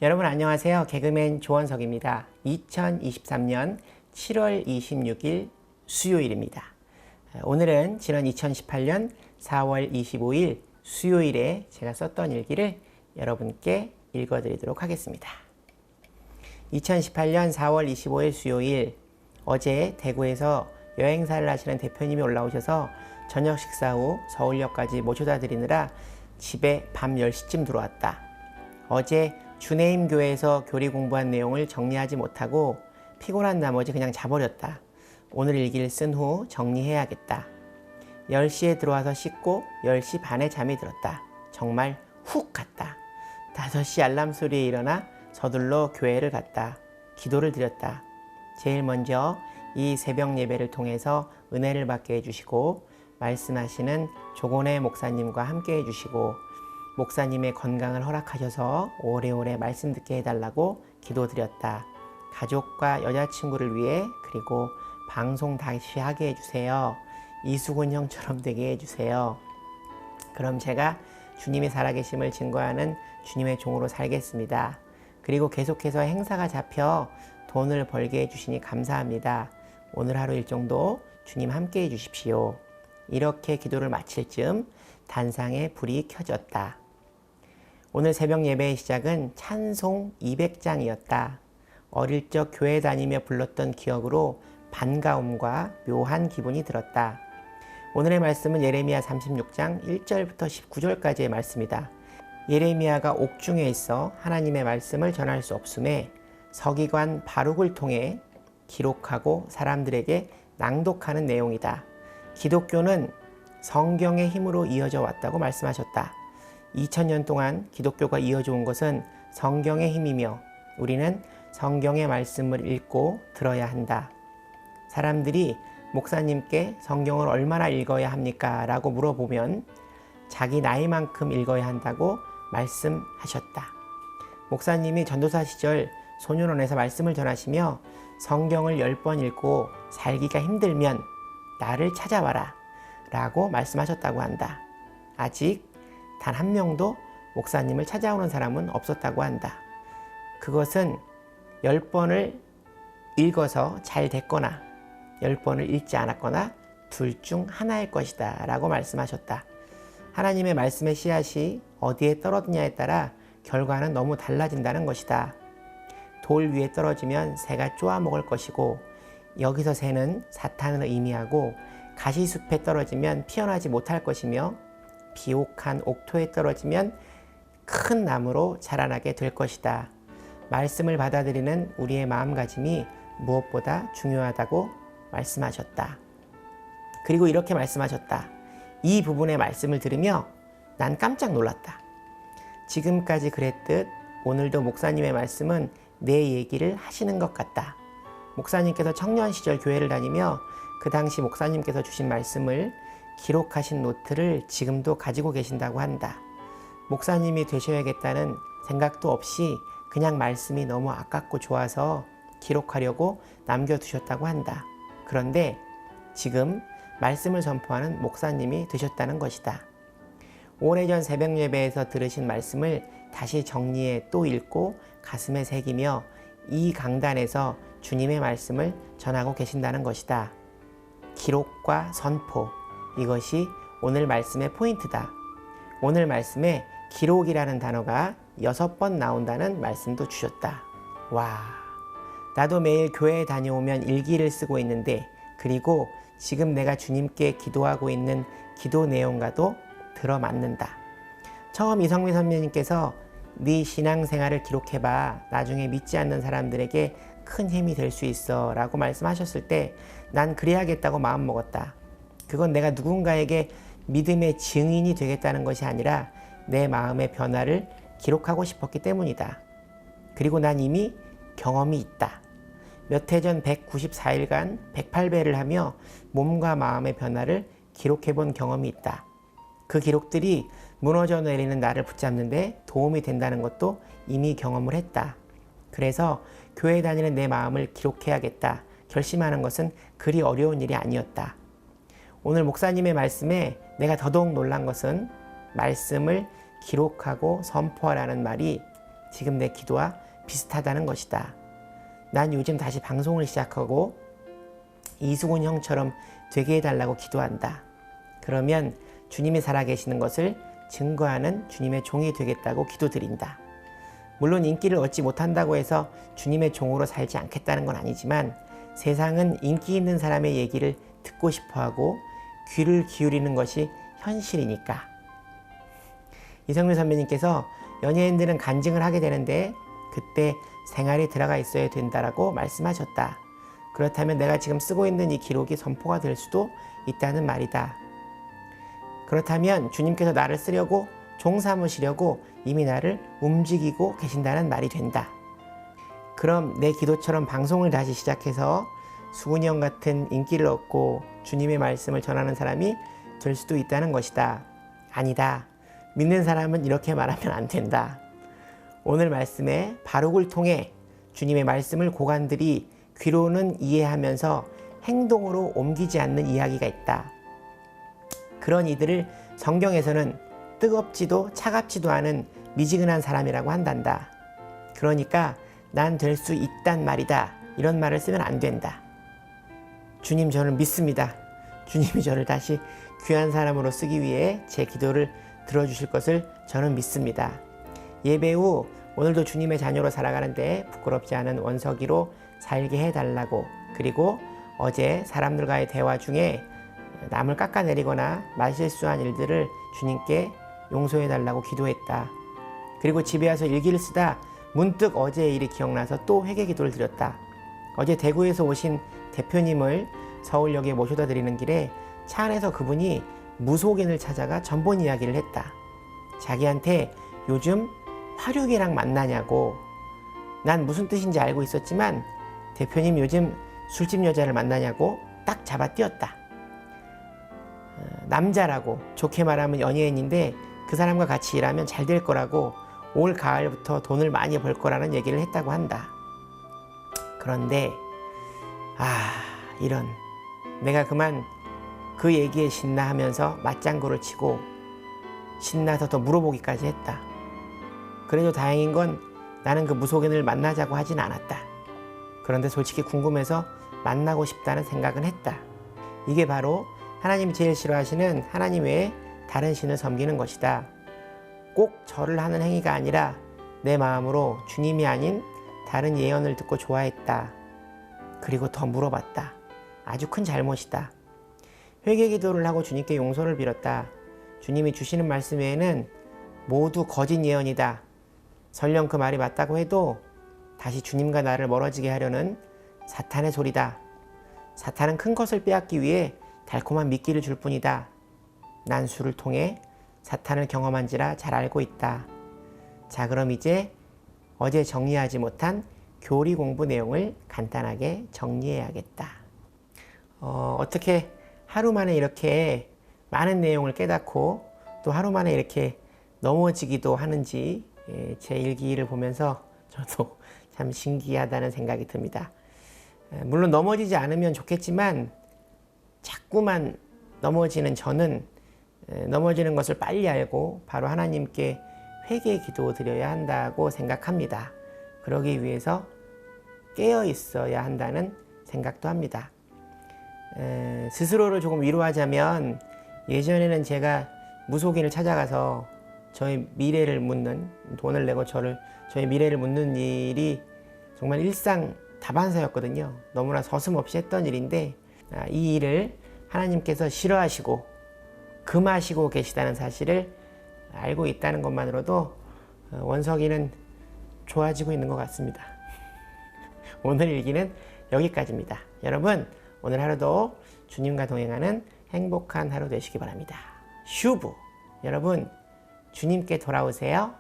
여러분 안녕하세요. 개그맨 조원석입니다. 2023년 7월 26일 수요일입니다. 오늘은 지난 2018년 4월 25일 수요일에 제가 썼던 일기를 여러분께 읽어드리도록 하겠습니다. 2018년 4월 25일 수요일, 어제 대구에서 여행사를 하시는 대표님이 올라오셔서 저녁 식사 후 서울역까지 모셔다 드리느라 집에 밤 10시쯤 들어왔다. 어제 주내임 교회에서 교리 공부한 내용을 정리하지 못하고 피곤한 나머지 그냥 자버렸다. 오늘 일기를 쓴 후 정리해야겠다. 10시에 들어와서 씻고 10시 반에 잠이 들었다. 정말 훅 갔다. 5시 알람 소리에 일어나 서둘러 교회를 갔다. 기도를 드렸다. 제일 먼저 이 새벽 예배를 통해서 은혜를 받게 해주시고 말씀하시는 조곤의 목사님과 함께 해주시고 목사님의 건강을 허락하셔서 오래오래 말씀 듣게 해달라고 기도드렸다. 가족과 여자친구를 위해 그리고 방송 다시 하게 해주세요. 이수근 형처럼 되게 해주세요. 그럼 제가 주님이 살아계심을 증거하는 주님의 종으로 살겠습니다. 그리고 계속해서 행사가 잡혀 돈을 벌게 해주시니 감사합니다. 오늘 하루 일정도 주님 함께 해주십시오. 이렇게 기도를 마칠 즈음 단상에 불이 켜졌다. 오늘 새벽 예배의 시작은 찬송 200장이었다. 어릴 적 교회 다니며 불렀던 기억으로 반가움과 묘한 기분이 들었다. 오늘의 말씀은 예레미야 36장 1절부터 19절까지의 말씀이다. 예레미야가 옥중에 있어 하나님의 말씀을 전할 수 없음에 서기관 바룩을 통해 기록하고 사람들에게 낭독하는 내용이다. 기독교는 성경의 힘으로 이어져 왔다고 말씀하셨다. 2000년 동안 기독교가 이어져 온 것은 성경의 힘이며 우리는 성경의 말씀을 읽고 들어야 한다. 사람들이 목사님께 성경을 얼마나 읽어야 합니까? 라고 물어보면 자기 나이만큼 읽어야 한다고 말씀하셨다. 목사님이 전도사 시절 소년원에서 말씀을 전하시며 성경을 10번 읽고 살기가 힘들면 나를 찾아와라 라고 말씀하셨다고 한다. 아직 단 한 명도 목사님을 찾아오는 사람은 없었다고 한다. 그것은 10번을 읽어서 잘 됐거나 10번을 읽지 않았거나 둘 중 하나일 것이다 라고 말씀하셨다. 하나님의 말씀의 씨앗이 어디에 떨어지냐에 따라 결과는 너무 달라진다는 것이다. 돌 위에 떨어지면 새가 쪼아먹을 것이고 여기서 새는 사탄을 의미하고 가시숲에 떨어지면 피어나지 못할 것이며 비옥한 옥토에 떨어지면 큰 나무로 자라나게 될 것이다. 말씀을 받아들이는 우리의 마음가짐이 무엇보다 중요하다고 말씀하셨다. 그리고 이렇게 말씀하셨다. 이 부분의 말씀을 들으며 난 깜짝 놀랐다. 지금까지 그랬듯 오늘도 목사님의 말씀은 내 얘기를 하시는 것 같다. 목사님께서 청년 시절 교회를 다니며 그 당시 목사님께서 주신 말씀을 기록하신 노트를 지금도 가지고 계신다고 한다. 목사님이 되셔야겠다는 생각도 없이 그냥 말씀이 너무 아깝고 좋아서 기록하려고 남겨두셨다고 한다. 그런데 지금 말씀을 선포하는 목사님이 되셨다는 것이다. 오래전 새벽 예배에서 들으신 말씀을 다시 정리해 또 읽고 가슴에 새기며 이 강단에서 주님의 말씀을 전하고 계신다는 것이다. 기록과 선포, 이것이 오늘 말씀의 포인트다. 오늘 말씀에 기록이라는 단어가 6번 나온다는 말씀도 주셨다. 와, 나도 매일 교회에 다녀오면 일기를 쓰고 있는데 그리고 지금 내가 주님께 기도하고 있는 기도 내용과도 들어맞는다. 처음 이성미 선배님께서 네 신앙생활을 기록해봐. 나중에 믿지 않는 사람들에게 큰 힘이 될 수 있어 라고 말씀하셨을 때 난 그래야겠다고 마음먹었다. 그건 내가 누군가에게 믿음의 증인이 되겠다는 것이 아니라 내 마음의 변화를 기록하고 싶었기 때문이다. 그리고 난 이미 경험이 있다. 몇 해 전 194일간 108배를 하며 몸과 마음의 변화를 기록해 본 경험이 있다. 그 기록들이 무너져 내리는 나를 붙잡는데 도움이 된다는 것도 이미 경험을 했다. 그래서 교회 다니는 내 마음을 기록해야겠다 결심하는 것은 그리 어려운 일이 아니었다. 오늘 목사님의 말씀에 내가 더더욱 놀란 것은 말씀을 기록하고 선포하라는 말이 지금 내 기도와 비슷하다는 것이다. 난 요즘 다시 방송을 시작하고 이수근 형처럼 되게 해달라고 기도한다. 그러면 주님이 살아계시는 것을 증거하는 주님의 종이 되겠다고 기도드린다. 물론 인기를 얻지 못한다고 해서 주님의 종으로 살지 않겠다는 건 아니지만 세상은 인기 있는 사람의 얘기를 듣고 싶어하고 귀를 기울이는 것이 현실이니까. 이성민 선배님께서 연예인들은 간증을 하게 되는데 그때 생활이 들어가 있어야 된다라고 말씀하셨다. 그렇다면 내가 지금 쓰고 있는 이 기록이 선포가 될 수도 있다는 말이다. 그렇다면 주님께서 나를 쓰려고 종 삼으시려고 이미 나를 움직이고 계신다는 말이 된다. 그럼 내 기도처럼 방송을 다시 시작해서 수근이 형 같은 인기를 얻고 주님의 말씀을 전하는 사람이 될 수도 있다는 것이다. 아니다. 믿는 사람은 이렇게 말하면 안 된다. 오늘 말씀에 바룩을 통해 주님의 말씀을 고관들이 귀로는 이해하면서 행동으로 옮기지 않는 이야기가 있다. 그런 이들을 성경에서는 뜨겁지도 차갑지도 않은 미지근한 사람이라고 한단다. 그러니까 난 될 수 있단 말이다. 이런 말을 쓰면 안 된다. 주님 저를 믿습니다. 주님이 저를 다시 귀한 사람으로 쓰기 위해 제 기도를 들어주실 것을 저는 믿습니다. 예배 후 오늘도 주님의 자녀로 살아가는데 부끄럽지 않은 원석이로 살게 해달라고, 그리고 어제 사람들과의 대화 중에 남을 깎아내리거나 말실수한 일들을 주님께 용서해달라고 기도했다. 그리고 집에 와서 일기를 쓰다 문득 어제의 일이 기억나서 또 회개 기도를 드렸다. 어제 대구에서 오신 대표님을 서울역에 모셔다 드리는 길에 차 안에서 그분이 무속인을 찾아가 전본 이야기를 했다. 자기한테 요즘 화류계랑 만나냐고. 난 무슨 뜻인지 알고 있었지만 대표님 요즘 술집 여자를 만나냐고 딱 잡아띄었다. 남자라고, 좋게 말하면 연예인인데 그 사람과 같이 일하면 잘 될 거라고, 올 가을부터 돈을 많이 벌 거라는 얘기를 했다고 한다. 그런데 이런, 내가 그만 그 얘기에 신나 하면서 맞장구를 치고 신나서 더 물어보기까지 했다. 그래도 다행인 건 나는 그 무속인을 만나자고 하진 않았다. 그런데 솔직히 궁금해서 만나고 싶다는 생각은 했다. 이게 바로 하나님이 제일 싫어하시는 하나님 외에 다른 신을 섬기는 것이다. 꼭 절을 하는 행위가 아니라 내 마음으로 주님이 아닌 다른 예언을 듣고 좋아했다. 그리고 더 물어봤다. 아주 큰 잘못이다. 회개 기도를 하고 주님께 용서를 빌었다. 주님이 주시는 말씀 외에는 모두 거짓 예언이다. 설령 그 말이 맞다고 해도 다시 주님과 나를 멀어지게 하려는 사탄의 소리다. 사탄은 큰 것을 빼앗기 위해 달콤한 미끼를 줄 뿐이다. 난 술을 통해 사탄을 경험한지라 잘 알고 있다. 자, 그럼 이제 어제 정리하지 못한 교리 공부 내용을 간단하게 정리해야겠다. 어떻게 하루 만에 이렇게 많은 내용을 깨닫고 또 하루 만에 이렇게 넘어지기도 하는지 제 일기를 보면서 저도 참 신기하다는 생각이 듭니다. 물론 넘어지지 않으면 좋겠지만 자꾸만 넘어지는 저는 넘어지는 것을 빨리 알고 바로 하나님께 회개 기도 드려야 한다고 생각합니다. 그러기 위해서 깨어 있어야 한다는 생각도 합니다. 스스로를 조금 위로하자면 예전에는 제가 무속인을 찾아가서 저의 미래를 묻는, 돈을 내고 저의 미래를 묻는 일이 정말 일상 다반사였거든요. 너무나 서슴없이 했던 일인데 이 일을 하나님께서 싫어하시고 금하시고 계시다는 사실을 알고 있다는 것만으로도 원석이는 좋아지고 있는 것 같습니다. 오늘 일기는 여기까지입니다. 여러분, 오늘 하루도 주님과 동행하는 행복한 하루 되시기 바랍니다. 슈브! 여러분, 주님께 돌아오세요.